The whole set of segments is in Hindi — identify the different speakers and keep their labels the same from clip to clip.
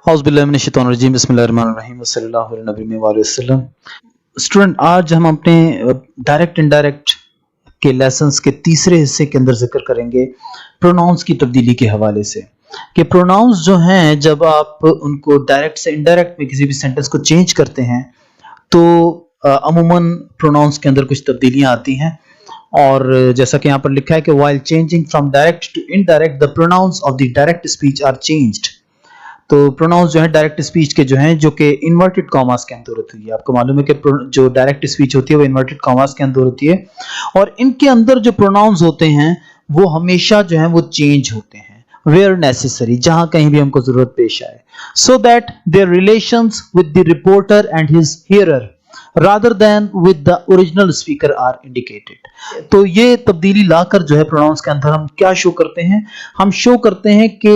Speaker 1: औज़ुबिल्लाहिमिनश्शैतानिर्रजीम बिस्मिल्लाहिर्रहमानिर्रहीम वस्सलाहु अला नबी वसल्लम। स्टूडेंट, आज हम अपने डायरेक्ट इनडायरेक्ट के लेसन्स के तीसरे हिस्से के अंदर जिक्र करेंगे प्रोनाउंस की तब्दीली के हवाले से कि प्रोनाउंस जो हैं जब आप उनको डायरेक्ट से इनडायरेक्ट में किसी भी सेंटेंस को चेंज करते हैं तो अमूमन प्रोनाउंस के अंदर कुछ तब्दीलियां आती हैं। और जैसा कि यहाँ पर लिखा है कि while changing from direct to indirect the pronouns of the direct speech are changed. तो प्रोनाउंस जो है डायरेक्ट स्पीच के जो हैं जो कि इन्वर्टेड कॉमास के अंदर होती है। आपको मालूम है कि जो डायरेक्ट स्पीच होती है वो इन्वर्टेड कॉमास के अंदर होती है और इनके अंदर जो प्रोनाउंस होते हैं वो हमेशा जो है वो चेंज होते हैं वेयर नेसेसरी, जहां कहीं भी हमको जरूरत पेश आए, so that their relations with the reporter and his hearer rather than with the original speaker are indicated। तो ये तब्दीली लाकर जो है प्रोनाउंस के अंदर हम क्या शो करते हैं, हम शो करते हैं कि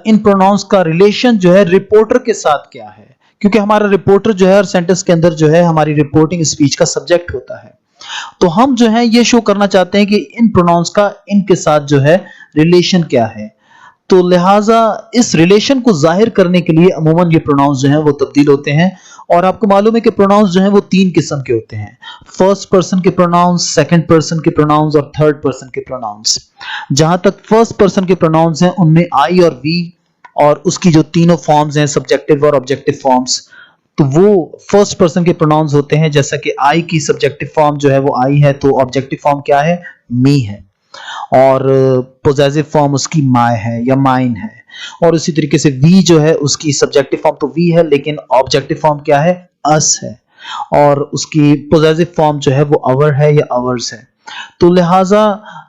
Speaker 1: इन प्रोनाउंस का रिलेशन जो है रिपोर्टर के साथ क्या है, क्योंकि हमारा रिपोर्टर जो है हर सेंटेंस के अंदर जो है हमारी रिपोर्टिंग स्पीच का सब्जेक्ट होता है। तो हम जो है ये शो करना चाहते हैं कि इन प्रोनाउंस का इनके साथ जो है रिलेशन क्या है। तो लिहाजा इस रिलेशन को जाहिर करने के लिए अमूमन ये प्रोनाउंस जो हैं वो तब्दील होते हैं। और आपको मालूम है कि प्रोनाउंस जो हैं वो तीन किस्म के होते हैं, फर्स्ट पर्सन के प्रोनाउंस, सेकंड पर्सन के प्रोनाउंस और थर्ड पर्सन के प्रोनाउंस। जहां तक फर्स्ट पर्सन के प्रोनाउंस हैं उनमें आई और वी और उसकी जो तीनों फॉर्म्स हैं सब्जेक्टिव और ऑब्जेक्टिव फॉर्म्स, तो वो फर्स्ट पर्सन के प्रोनाउंस होते हैं। जैसा कि आई की सब्जेक्टिव फॉर्म जो है वो आई है, तो ऑब्जेक्टिव फॉर्म क्या है, मी है, और पोजेसिव फॉर्म उसकी माय है या माइन है। और उसी तरीके से वी जो है उसकी सब्जेक्टिव फॉर्म तो वी है लेकिन ऑब्जेक्टिव फॉर्म क्या है, अस है, और उसकी पोजेसिव फॉर्म जो है वो अवर है या अवर्स है। तो लिहाजा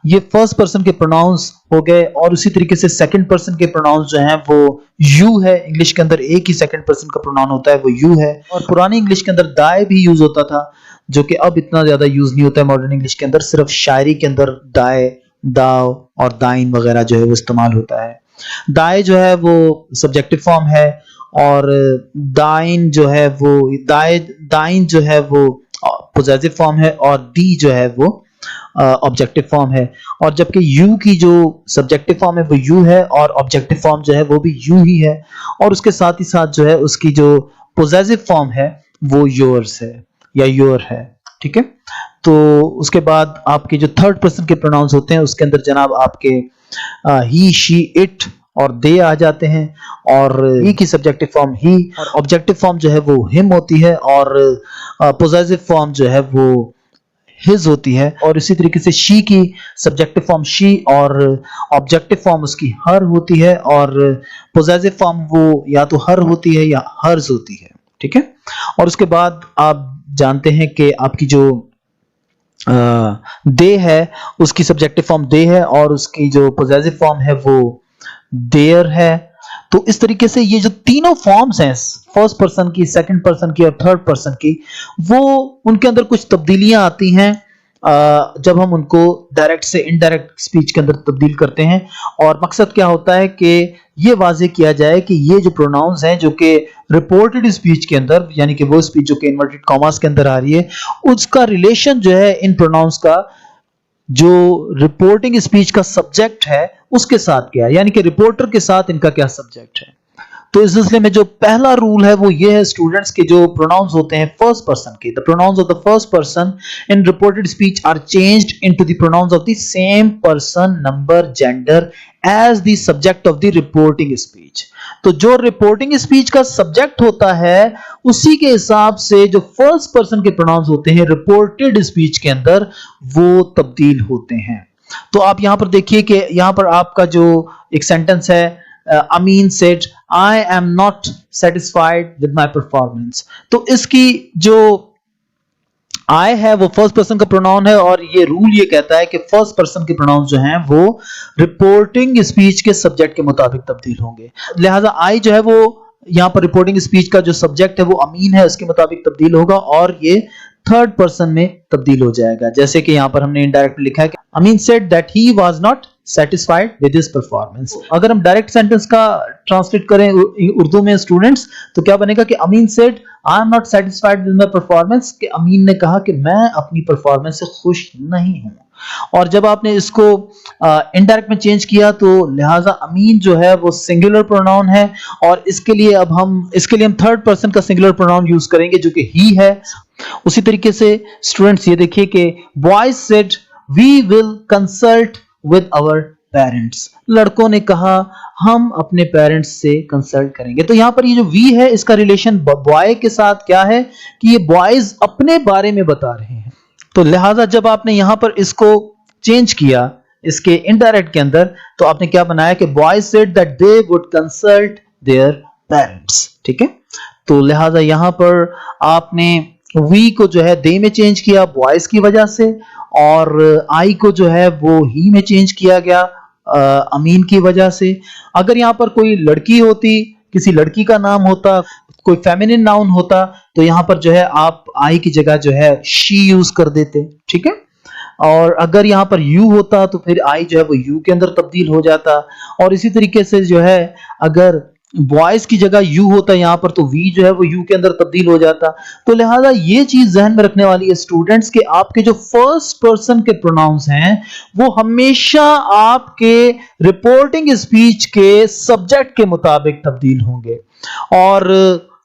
Speaker 1: ये फर्स्ट पर्सन के प्रोनाउंस हो गए। और उसी तरीके से सेकंड पर्सन के प्रोनाउंस जो हैं वो यू है। इंग्लिश के अंदर एक ही सेकंड पर्सन का प्रोनाउन होता है, वो यू है। और पुरानी इंग्लिश के अंदर दाए भी यूज होता था, जो कि अब इतना ज्यादा यूज नहीं होता है मॉडर्न इंग्लिश के अंदर। सिर्फ शायरी के अंदर दाए, दाव और दाइन वगैरह जो है वो इस्तेमाल होता है। दाए जो है वो सब्जेक्टिव फॉर्म है और दाइन जो है वो दाइन जो है वो पोजेसिव फॉर्म है और दी जो है वो ऑब्जेक्टिव फॉर्म है। और जबकि यू की जो सब्जेक्टिव फॉर्म है वो यू है और ऑब्जेक्टिव फॉर्म जो है वो भी यू ही है। और उसके साथ ही साथ जो है उसकी जो पोजेसिव फॉर्म है वो योर्स है या योर है। ठीक है, तो उसके बाद आपके जो थर्ड पर्सन के प्रोनाउंस होते हैं उसके अंदर जनाब आपके ही, शी, इट और दे आ जाते हैं। और ही की सब्जेक्टिव फॉर्म ही और ऑब्जेक्टिव फॉर्म जो है वो हिम होती है और पोजेसिव फॉर्म जो है वो हिज होती है। और इसी तरीके से शी की सब्जेक्टिव फॉर्म शी और ऑब्जेक्टिव फॉर्म उसकी हर होती है और पोजेसिव फॉर्म वो या तो हर होती है या हर्ज होती है। ठीक है, और उसके बाद आप जानते हैं कि आपकी जो दे है उसकी सब्जेक्टिव फॉर्म दे है और उसकी जो पोजेसिव फॉर्म है वो देयर है। तो इस तरीके से ये जो तीनों फॉर्म्स हैं फर्स्ट पर्सन की, सेकंड पर्सन की और थर्ड पर्सन की, वो उनके अंदर कुछ तब्दीलियां आती हैं जब हम उनको डायरेक्ट से इनडायरेक्ट स्पीच के अंदर तब्दील करते हैं। और मकसद क्या होता है कि ये वाज़ेह किया जाए कि ये जो प्रोनाउंस हैं जो कि रिपोर्टेड स्पीच के अंदर, यानी कि वो स्पीच जो कि इन्वर्टेड कॉमास के अंदर आ रही है, उसका रिलेशन जो है इन प्रोनाउंस का जो रिपोर्टिंग स्पीच का सब्जेक्ट है उसके साथ क्या है, यानी कि रिपोर्टर के साथ इनका क्या सब्जेक्ट है। तो इस सिलसिले में जो पहला रूल है वो ये है स्टूडेंट्स के जो प्रोनाउंस होते हैं फर्स्ट पर्सन के, the pronouns of the first person in reported speech are changed into the pronouns of the same person, number, gender as the subject of the reporting speech. तो जो रिपोर्टिंग स्पीच का सब्जेक्ट होता है उसी के हिसाब से जो फर्स्ट पर्सन के प्रोनाउंस होते हैं रिपोर्टेड स्पीच के अंदर वो तब्दील होते हैं। तो आप यहां पर देखिए कि यहां पर आपका जो एक सेंटेंस है, Amin said I am not satisfied with my performance. तो इसकी जो आई है वो फर्स्ट पर्सन का प्रोनाउन है और ये रूल ये कहता है कि फर्स्ट पर्सन के प्रोनाउन जो हैं वो रिपोर्टिंग स्पीच के सब्जेक्ट के मुताबिक तब्दील होंगे। लिहाजा आई जो है वो यहां पर रिपोर्टिंग स्पीच का जो सब्जेक्ट है वो अमीन है उसके मुताबिक तब्दील होगा और ये थर्ड पर्सन में तब्दील हो जाएगा। जैसे कि यहां पर हमने इनडायरेक्ट लिखा है कि Amin said that he was not satisfied with his performance। अगर हम डायरेक्ट सेंटेंस का ट्रांसलेट करें उर्दू में स्टूडेंट्स तो क्या बनेगा कि Amin said I am not satisfied with my performance, कि अमीन ने कहा कि मैं अपनी परफॉर्मेंस से खुश नहीं हूं। और जब आपने इसको इनडायरेक्ट में चेंज किया तो लिहाजा अमीन जो है वो सिंगुलर प्रोनाउन है, और इसके लिए हम थर्ड पर्सन का सिंगुलर प्रोनाउन यूज करेंगे जो कि ही है। उसी तरीके से स्टूडेंट्स ये देखिए कि boys said we will consult with our parents, लड़कों ने कहा हम अपने पेरेंट्स से कंसल्ट करेंगे। तो यहां पर ये जो वी है इसका रिलेशन बॉय के साथ क्या है कि ये बॉयज अपने बारे में बता रहे हैं। तो लिहाजा जब आपने यहां पर इसको चेंज किया इसके इनडायरेक्ट के अंदर, तो आपने क्या बनाया कि boys said that they would consult their parents. ठीक है, तो लिहाजा यहां पर आपने वी को जो है दे में चेंज किया बॉयज की वजह से, और आई को जो है वो ही में चेंज किया गया अमीन की वजह से। अगर यहां पर कोई लड़की होती, किसी लड़की का नाम होता, कोई फेमिनिन नाउन होता, तो यहां पर जो है आप आई की जगह जो है शी यूज कर देते। ठीक है, और अगर यहां पर यू होता तो फिर आई जो है वो यू के अंदर तब्दील हो जाता, और इसी तरीके से जो है अगर बॉयज की जगह यू होता यहां पर तो वी जो है वो यू के अंदर तब्दील हो जाता। तो लिहाजा ये चीज जहन में रखने वाली है स्टूडेंट्स के आपके जो फर्स्ट पर्सन के प्रोनाउंस हैं वो हमेशा आपके रिपोर्टिंग स्पीच के सब्जेक्ट के मुताबिक तब्दील होंगे। और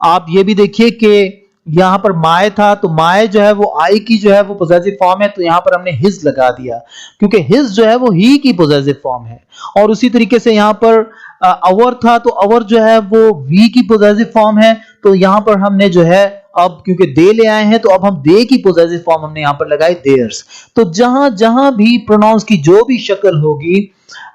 Speaker 1: आप ये भी देखिए कि यहां पर माय था तो माय जो है वो आई की जो है वो पोजेसिव फॉर्म है, तो यहां पर हमने हिज लगा दिया क्योंकि हिज जो है वो ही की पोजेसिव फॉर्म है। और उसी तरीके से यहां पर अवर था तो अवर जो है वो वी की पोजेसिव फॉर्म है, तो यहां पर हमने जो है अब क्योंकि दे ले आए हैं तो अब हम दे की पोजेसिव फॉर्म हमने यहां पर लगाई देयर्स। तो जहां जहां भी प्रोनाउंस की जो भी शक्ल होगी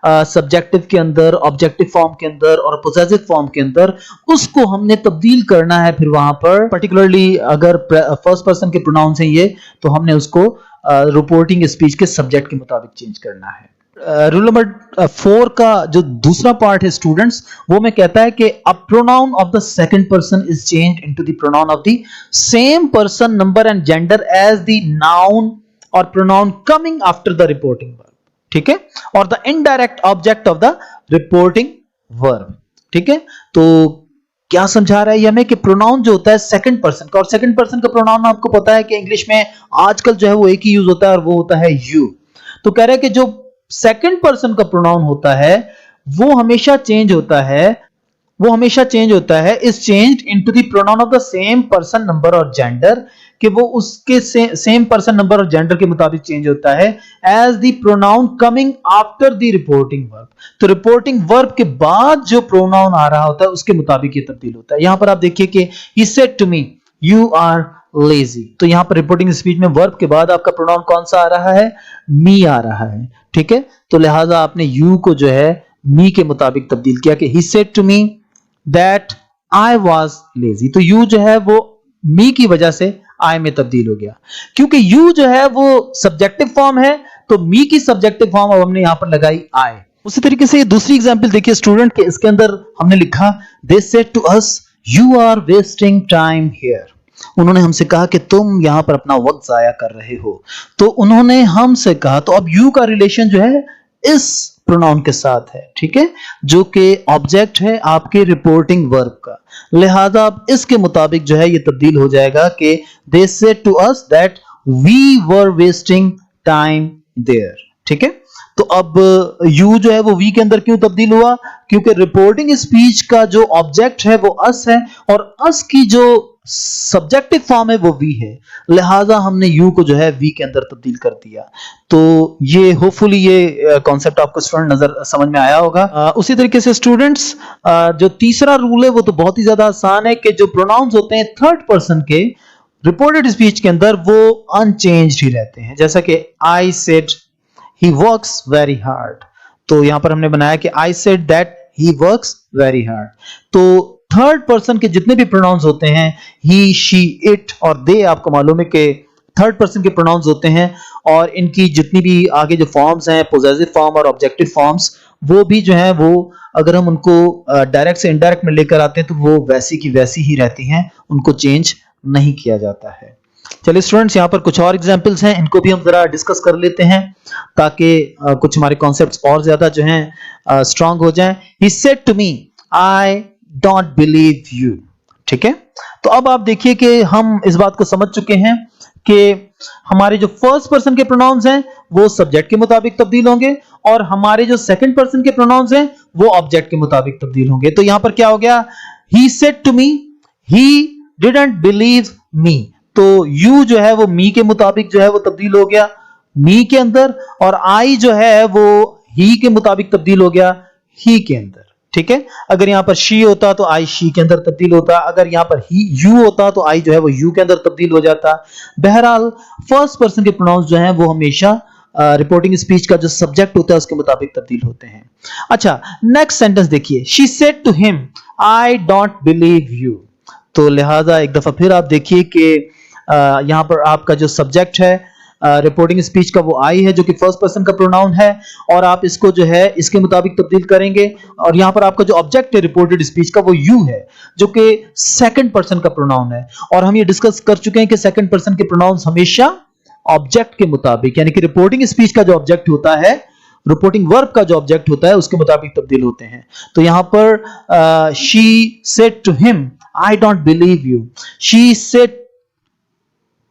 Speaker 1: सब्जेक्टिव के अंदर, ऑब्जेक्टिव फॉर्म के अंदर और पोजेसिव फॉर्म के अंदर, उसको हमने तब्दील करना है। फिर वहां पर पर्टिकुलरली अगर फर्स्ट पर्सन के प्रोनाउंस हैं ये, तो हमने उसको रिपोर्टिंग स्पीच के सब्जेक्ट के मुताबिक चेंज करना है। रूल नंबर 4 का जो दूसरा पार्ट है स्टूडेंट्स, वो में कहता है कि a pronoun of the second person is changed into the pronoun of the same person, number and gender as the noun और pronoun coming after the reporting verb. ठीक है, और the indirect object of the reporting verb. ठीक है, तो क्या समझा रहा है ये हमें कि प्रोनाउन जो होता है सेकंड पर्सन का, और सेकंड पर्सन का प्रोनाउन आपको पता है कि इंग्लिश में आजकल जो है वो एक ही यूज होता है और वो होता है यू। तो कह रहे हैं कि जो सेकंड पर्सन का प्रोनाउन होता है वो हमेशा चेंज होता है is changed into the pronoun of the same person, number और जेंडर, कि वो उसके सेम पर्सन, नंबर और जेंडर के मुताबिक चेंज होता है as the pronoun coming after the reporting verb. तो रिपोर्टिंग वर्ब के बाद जो प्रोनाउन आ रहा होता है उसके मुताबिक ये तब्दील होता है। यहां पर आप देखिए कि he said to me you are lazy, तो यहां पर रिपोर्टिंग स्पीच में वर्ब के बाद आपका प्रोनाउन कौन सा आ रहा है? मी आ रहा है। ठीक है, तो लिहाजा आपने यू को जो है मी के मुताबिक तब्दील किया कि he said to me that I was lazy। तो यू जो है वो मी की वजह से आई में तब्दील हो गया, क्योंकि यू जो है वो सब्जेक्टिव फॉर्म है तो मी की सब्जेक्टिव फॉर्म अब हमने यहां पर लगाई आई। उसी तरीके से दूसरी एग्जांपल देखिए स्टूडेंट के, इसके अंदर हमने लिखा they said to us you are wasting time here। उन्होंने हमसे कहा कि तुम यहां पर अपना वक्त जाया कर रहे हो, तो उन्होंने हमसे कहा, तो अब यू का रिलेशन जो है इस प्रोनाउन के साथ है। ठीक है, जो कि ऑब्जेक्ट है आपके रिपोर्टिंग वर्ब का, लिहाजा अब इसके मुताबिक जो है ये तब्दील हो जाएगा कि they said to us that we were wasting time there। ठीक है, तो अब यू जो है वो वी के अंदर क्यों तब्दील हुआ? क्योंकि रिपोर्टिंग स्पीच का जो ऑब्जेक्ट है वो अस है और अस की जो सब्जेक्टिव फॉर्म है वो वी है, लिहाजा हमने यू को जो है वी के अंदर तब्दील कर दिया। तो ये होपफुली ये कॉन्सेप्ट आपको स्टूडेंट नजर समझ में आया होगा। उसी तरीके से स्टूडेंट्स जो तीसरा रूल है वो तो बहुत ही ज्यादा आसान है कि जो प्रोनाउंस होते हैं थर्ड पर्सन के रिपोर्टेड स्पीच के अंदर वो अनचेंज्ड ही रहते हैं। जैसा कि I said he works very hard, तो यहां पर हमने बनाया कि I said that he works very hard। तो थर्ड पर्सन के जितने भी प्रोनाउंस होते हैं he, she, it और they, आपको मालूम है कि थर्ड पर्सन के प्रोनाउंस होते हैं और इनकी जितनी भी आगे जो फॉर्म्स हैं पोजेसिव फॉर्म और ऑब्जेक्टिव फॉर्म्स, वो भी जो है वो अगर हम उनको डायरेक्ट से इनडायरेक्ट में लेकर आते हैं तो वो वैसी की वैसी ही रहती हैं, उनको चेंज नहीं किया जाता है। चलिए स्टूडेंट्स, यहाँ पर कुछ और एग्जांपल्स हैं, इनको भी हम जरा डिस्कस कर लेते हैं ताकि कुछ हमारे कॉन्सेप्ट्स और ज्यादा जो हैं स्ट्रांग हो जाएं। He said to me, I don't believe you। ठीक है, तो अब आप देखिए कि हम इस बात को समझ चुके हैं कि हमारे जो फर्स्ट पर्सन के प्रोनाउंस हैं वो सब्जेक्ट के मुताबिक तब्दील होंगे और हमारे जो सेकंड पर्सन के प्रोनाउंस हैं वो ऑब्जेक्ट के मुताबिक तब्दील होंगे। तो यहां पर क्या हो गया, he said to me, he didn't believe me, तो यू जो है वो मी के मुताबिक जो है वो तब्दील हो गया मी के अंदर, और आई जो है वो ही के मुताबिक तब्दील हो गया ही के अंदर। ठीक है, अगर यहां पर शी होता तो आई शी के अंदर तब्दील होता, अगर यहां पर ही यू होता तो आई जो है वो यू के अंदर तब्दील हो जाता। बहरहाल फर्स्ट पर्सन के प्रोनाउंस जो हैं वो हमेशा रिपोर्टिंग स्पीच का जो सब्जेक्ट होता है उसके मुताबिक तब्दील होते हैं। अच्छा, नेक्स्ट सेंटेंस देखिए, she said to him I don't believe you. तो लिहाजा एक दफा फिर आप देखिए कि यहां पर आपका जो सब्जेक्ट है रिपोर्टिंग स्पीच का वो आई है जो कि फर्स्ट पर्सन का प्रोनाउन है, और आप इसको जो है इसके मुताबिक तब्दील करेंगे, और यहां पर आपका जो ऑब्जेक्ट है रिपोर्टेड स्पीच का वो यू है जो कि सेकंड पर्सन का प्रोनाउन है। और हम ये डिस्कस कर चुके हैं कि सेकंड पर्सन के प्रोनाउंस हमेशा ऑब्जेक्ट के मुताबिक, यानी कि रिपोर्टिंग स्पीच का जो ऑब्जेक्ट होता है, रिपोर्टिंग वर्ब का जो ऑब्जेक्ट होता है उसके मुताबिक तब्दील होते हैं। तो यहां पर she said to him I don't believe you, she said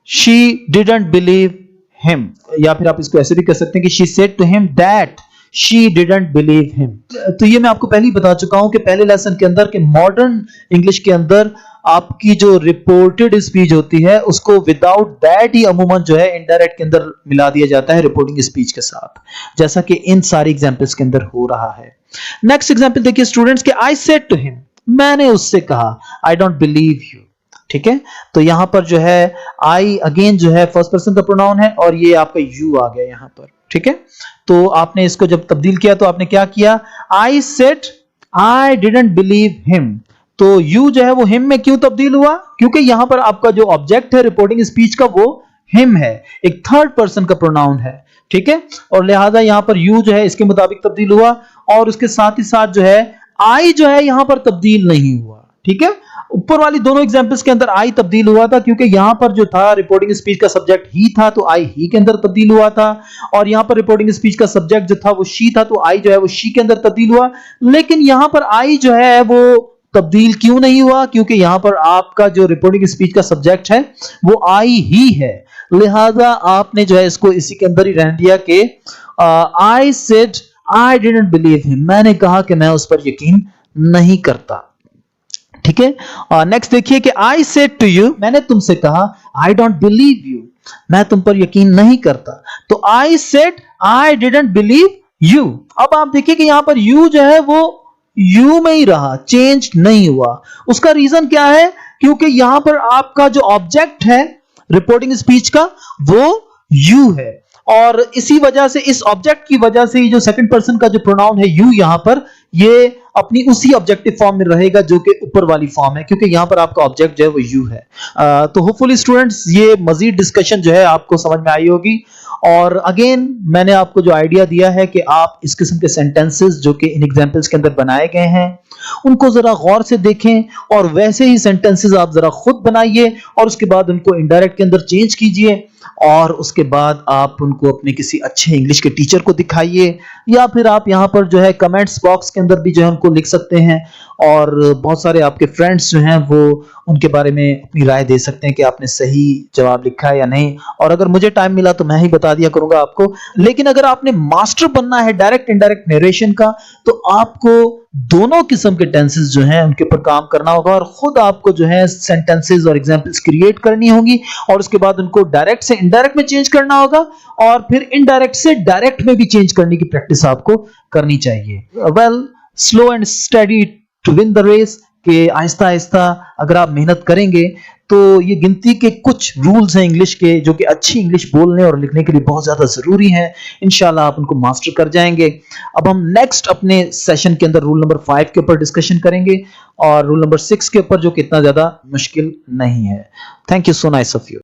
Speaker 1: she didn't believe him, या फिर आप इसको ऐसे भी कह सकते हैं कि she said to him that she didn't believe him. तो ये मैं आपको पहले ही बता चुका हूं कि पहले लेसन के अंदर कि मॉडर्न इंग्लिश के अंदर आपकी जो रिपोर्टेड स्पीच होती है उसको विदाउट दैट ही अमूमन जो है इनडायरेक्ट के अंदर मिला दिया जाता है रिपोर्टिंग स्पीच के साथ, जैसा कि इन सारी एग्जांपल्स के अंदर हो रहा है। नेक्स्ट एग्जांपल देखिए स्टूडेंट्स के, आई सेड टू हिम, मैंने उससे कहा, आई डोंट बिलीव यू। ठीक है, तो यहां पर जो है आई अगेन जो है फर्स्ट पर्सन का प्रोनाउन है और ये आपका यू आ गया यहां पर। ठीक है, तो आपने इसको जब तब्दील किया तो आपने क्या किया, I said I didn't believe him, तो यू जो है वो हिम में क्यों तब्दील हुआ, क्योंकि यहां पर आपका जो ऑब्जेक्ट है रिपोर्टिंग स्पीच का वो हिम है, एक थर्ड पर्सन का प्रोनाउन है। ठीक है, और लिहाजा यहां पर यू जो है इसके मुताबिक तब्दील हुआ, और उसके साथ ही साथ जो है आई जो है यहां पर तब्दील नहीं हुआ। ठीक है, ऊपर वाली दोनों एग्जांपल्स के अंदर आई तब्दील हुआ था क्योंकि यहां पर जो था रिपोर्टिंग स्पीच का सब्जेक्ट ही था तो आई ही के अंदर तब्दील हुआ था, और यहां पर रिपोर्टिंग स्पीच का सब्जेक्ट जो था वो शी था तो आई जो है वो शी के अंदर तब्दील हुआ। लेकिन यहां पर आई जो है वो तब्दील क्यों नहीं हुआ, क्योंकि यहां पर आपका जो रिपोर्टिंग स्पीच का सब्जेक्ट है वो आई ही है, लिहाजा आपने जो है इसको इसी के अंदर ही रहने दिया कि I said I didn't believe him, मैंने कहा कि मैं उस पर यकीन नहीं करता। ठीक है, नेक्स्ट देखिए कि आई सेड टू यू, मैंने तुमसे कहा, आई डोंट बिलीव यू, मैं तुम पर यकीन नहीं करता। तो I said I didn't believe you, अब आप देखिए कि यहां पर यू जो है वो यू में ही रहा, चेंज नहीं हुआ। उसका रीजन क्या है, क्योंकि यहां पर आपका जो ऑब्जेक्ट है रिपोर्टिंग स्पीच का वो यू है, और इसी वजह से, इस ऑब्जेक्ट की वजह से जो सेकंड पर्सन का जो प्रोनाउन है यू, यहां पर ये अपनी उसी ऑब्जेक्टिव फॉर्म में रहेगा जो कि ऊपर वाली फॉर्म है, क्योंकि यहां पर आपका ऑब्जेक्ट जो है वो यू है। तो होपफुली स्टूडेंट्स ये मजीद डिस्कशन जो है आपको समझ में आई होगी, और अगेन मैंने आपको जो आइडिया दिया है कि आप इस किस्म के सेंटेंसेस जो कि इन एग्जांपल्स के अंदर बनाए गए हैं उनको जरा गौर से देखें, और वैसे ही सेंटेंसेस आप जरा खुद बनाइए और उसके बाद उनको इनडायरेक्ट के अंदर चेंज कीजिए, और उसके बाद आप उनको अपने किसी अच्छे इंग्लिश के टीचर को दिखाइए, या फिर आप यहां पर जो है कमेंट्स बॉक्स के अंदर भी जो है उनको लिख सकते हैं, और बहुत सारे आपके फ्रेंड्स जो हैं वो उनके बारे में अपनी राय दे सकते हैं कि आपने सही जवाब लिखा है या नहीं, और अगर मुझे टाइम मिला तो मैं ही बता दिया करूंगा आपको। लेकिन अगर आपने मास्टर बनना है डायरेक्ट इनडायरेक्ट नरेशन का तो आपको दोनों किस्म के टेंसेस जो हैं उनके ऊपर काम करना होगा, और खुद आपको जो है सेंटेंसेस और एग्जांपल्स क्रिएट करनी होंगी, और उसके बाद उनको डायरेक्ट से इनडायरेक्ट में चेंज करना होगा, और फिर इनडायरेक्ट से डायरेक्ट में भी चेंज करने की प्रैक्टिस आपको करनी चाहिए। Well, slow and study to win the race, कि आहिस्ता आहिस्ता अगर आप मेहनत करेंगे तो ये गिनती के कुछ रूल्स हैं इंग्लिश के जो कि अच्छी इंग्लिश बोलने और लिखने के लिए बहुत ज्यादा जरूरी हैं। इंशाल्लाह आप उनको मास्टर कर जाएंगे। अब हम नेक्स्ट अपने सेशन के अंदर रूल नंबर 5 के ऊपर डिस्कशन करेंगे, और रूल नंबर 6 के ऊपर जो कि इतना ज्यादा मुश्किल नहीं है। Thank you so nice of you.